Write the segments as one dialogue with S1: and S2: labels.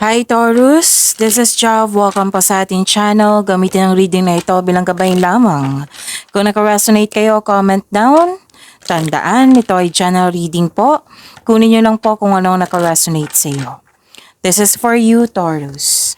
S1: Hi Taurus, this is Jav. Welcome po sa ating channel. Gamitin ang reading na ito bilang gabay lamang. Kung naka-resonate kayo, comment down. Tandaan, ito ay channel reading po. Kunin nyo lang po kung anong naka-resonate sa iyo. This is for you, Taurus.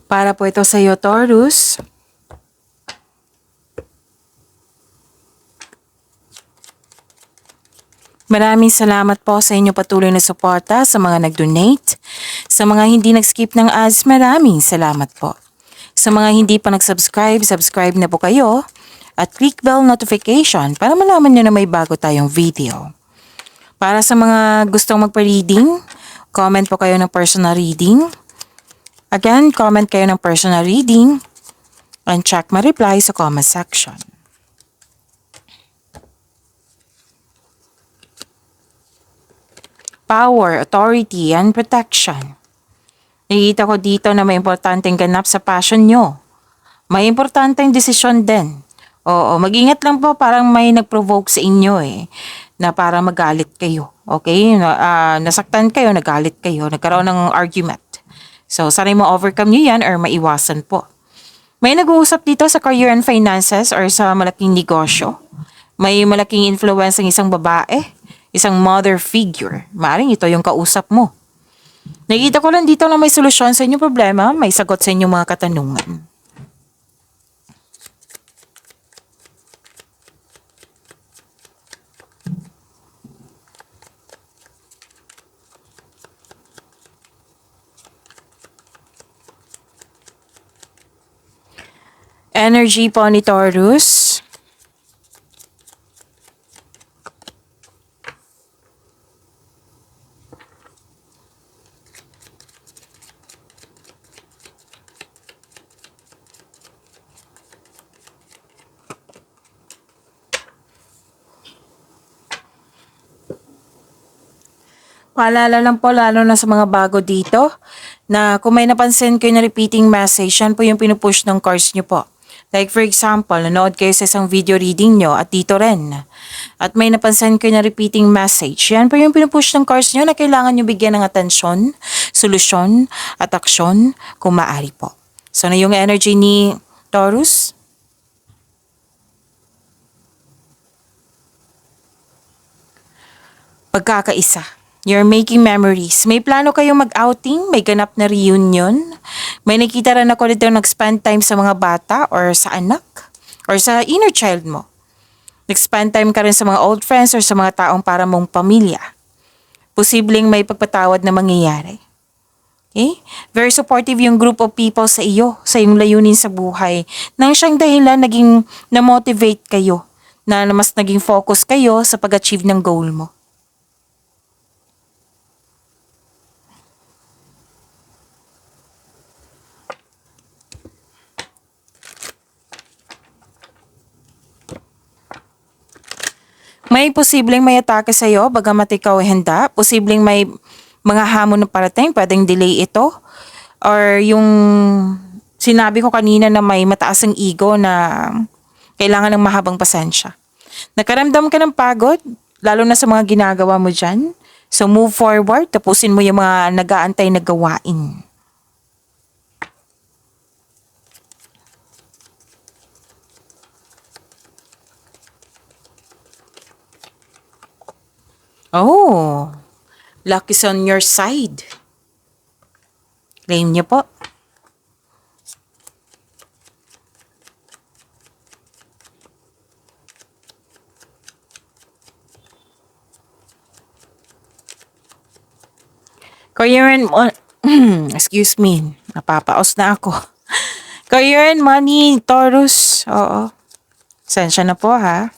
S1: Para po ito sa iyo, Taurus. Maraming salamat po sa inyo patuloy na suporta sa mga nag-donate. Sa mga hindi nag-skip ng ads, maraming salamat po. Sa mga hindi pa nag-subscribe, subscribe na po kayo at click bell notification para malaman nyo na may bago tayong video. Para sa mga gustong magpa-reading, comment po kayo ng personal reading. Again, comment kayo ng personal reading and check my reply sa comment section. Power, authority, and protection. Nakikita ko dito na may importanteng ganap sa passion nyo. May importanteng desisyon din. Oo, mag-ingat lang po, parang may nag-provoke sa inyo na para magalit kayo. Okay? Nasaktan kayo, nagalit kayo, nagkaroon ng argument. So, sanay mo overcome nyo yan or maiwasan po. May nag-uusap dito sa career and finances or sa malaking negosyo. May malaking influence ng isang babae, isang mother figure. Maaring ito yung kausap mo. Nakikita ko lang dito na may solusyon sa inyong problema, may sagot sa inyong mga katanungan. Energy po ni Taurus. Paalala lang po lalo na sa mga bago dito na kung may napansin kayo na repeating message, yan po yung pinupush ng cards nyo po. Like for example, nanood kayo sa isang video reading nyo at dito rin. At may napansin kayo na repeating message, yan po yung pinupush ng cards nyo na kailangan nyo bigyan ng atensyon, solusyon at aksyon kung maaari po. So na yung energy ni Taurus? Pagkakaisa. You're making memories. May plano kayong mag-outing, may ganap na reunion. May nakita rin ako dito nag-spend time sa mga bata or sa anak or sa inner child mo. Nag-spend time ka rin sa mga old friends or sa mga taong para mong pamilya. Posibleng may pagpatawad na mangyayari. Okay? Very supportive yung group of people sa iyo, sa iyong layunin sa buhay. Nang siyang dahilan, naging na-motivate kayo, na mas naging focus kayo sa pag-achieve ng goal mo. May posibleng may atake sa iyo, bagamat ikaw ay handa. Posibleng may mga hamon na parating, pwedeng delay ito. Or yung sinabi ko kanina na may mataas ang ego na kailangan ng mahabang pasensya. Nakaramdam ka ng pagod, lalo na sa mga ginagawa mo dyan. So move forward, tapusin mo yung mga nag-aantay na gawain. Oh, luck is on your side. Claim niyo po. Career and excuse me, napapaos na ako. Career and money, Taurus. Oo. Sensya na po ha.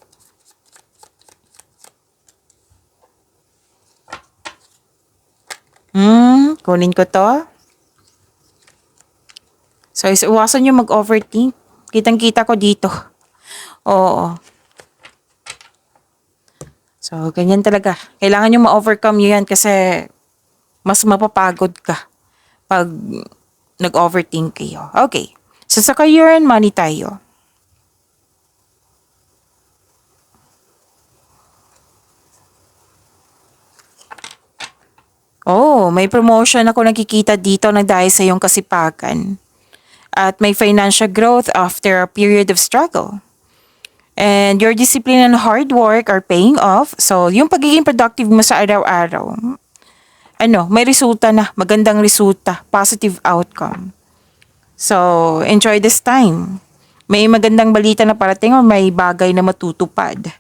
S1: Kunin ko to. So, iwasan nyo mag-overthink. Kitang-kita ko dito. Oo. So, ganyan talaga. Kailangan nyo ma-overcome nyo yan kasi mas mapapagod ka pag nag-overthink kayo. Okay. So, sa career and money tayo. Oh, may promotion ako nakikita dito na dahil sa iyong kasipagan. At may financial growth after a period of struggle. And your discipline and hard work are paying off. So, yung pagiging productive mo sa araw-araw, may resulta na. Magandang resulta. Positive outcome. So, enjoy this time. May magandang balita na parating o may bagay na matutupad.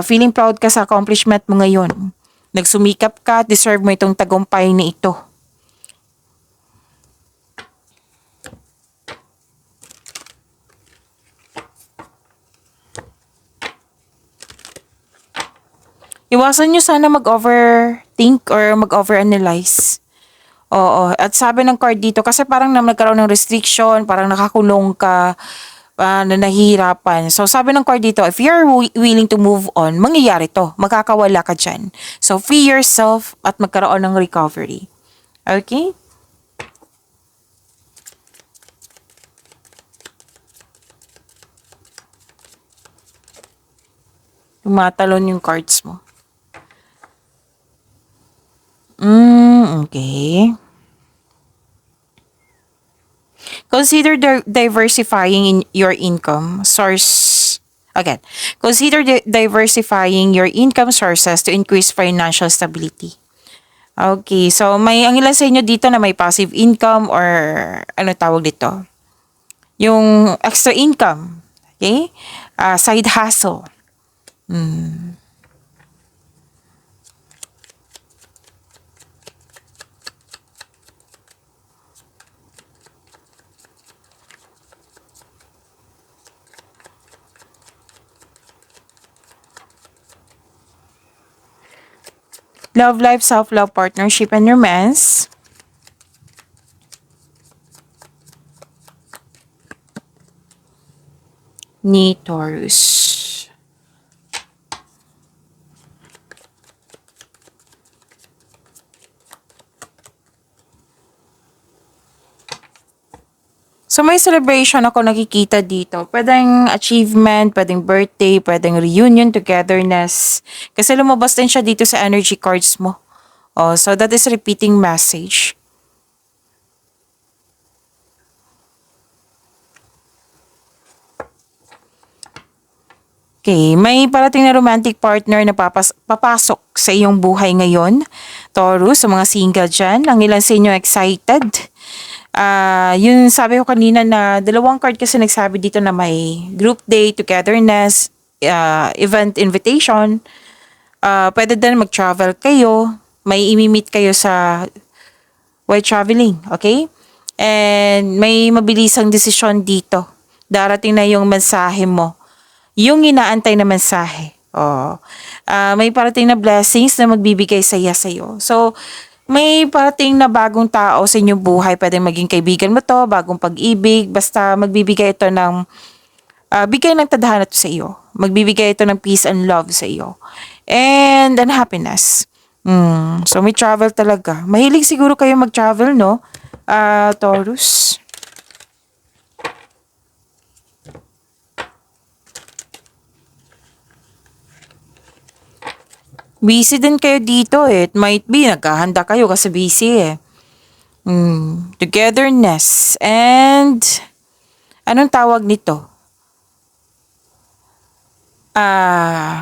S1: Feeling proud ka sa accomplishment mo ngayon. Nagsumikap ka at deserve mo itong tagumpay na ito. Iwasan nyo sana mag-overthink or mag-overanalyze. Oo. At sabi ng card dito, kasi parang nagkaroon ng restriction, parang nakakulong ka, na nahihirapan. So sabi ng card dito, if you're willing to move on, mangyayari to. Magkakawala ka dyan. So free yourself at magkaroon ng recovery. Okay? Tumatalon yung cards mo. Okay. Consider diversifying in your income source. Again, consider diversifying your income sources to increase financial stability. Okay, so ang ilan sa inyo dito na may passive income or ano tawag dito? Yung extra income. Okay? Side hustle. Love life, self-love, partnership, and romance. Ni Taurus. So may celebration ako nakikita dito. Pwedeng achievement, pwedeng birthday, pwedeng reunion, togetherness. Kasi lumabas din siya dito sa energy cards mo. Oh, so that is repeating message. Okay, may parating na romantic partner na papasok sa iyong buhay ngayon. Taurus, sa mga single dyan, ang ilan sa inyo excited. Yun sabi ko kanina na dalawang card kasi nagsabi dito na may group day, togetherness, event invitation. Pwede din mag-travel kayo. May imi-meet kayo sa while traveling, okay? And may mabilisang desisyon dito. Darating na yung mensahe mo. Yung inaantay na mensahe. May parating na blessings na magbibigay saya sa'yo. So, may parating na bagong tao sa inyong buhay. Pwedeng maging kaibigan mo to, bagong pag-ibig. Basta magbibigay ito ng, bigay ng tadhana to sa iyo. Magbibigay ito ng peace and love sa iyo. And happiness. So, may travel talaga. Mahilig siguro kayo mag-travel, no? Taurus. Busy din kayo dito eh. It might be, naghahanda kayo kasi busy eh. Togetherness. And, anong tawag nito?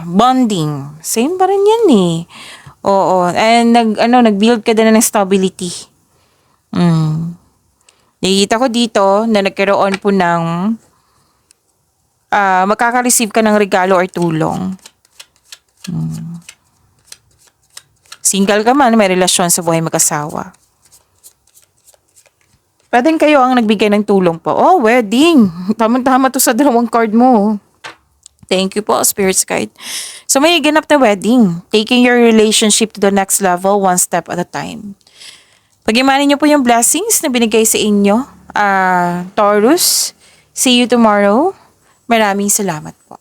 S1: Bonding. Same pa rin yan eh. Oo. And, nag-build ka din ng stability. Nakikita ko dito na nagkaroon po ng makaka-receive ka ng regalo or tulong. Single ka man, may relasyon sa buhay mag-asawa. Pwedeng kayo ang nagbigay ng tulong po. Oh, wedding. Tama-tama to sa dalawang card mo. Thank you po, Spirit's Guide. So may ganap na wedding. Taking your relationship to the next level, one step at a time. Pag-imanin niyo po yung blessings na binigay sa inyo, Taurus, See you tomorrow. Maraming salamat po.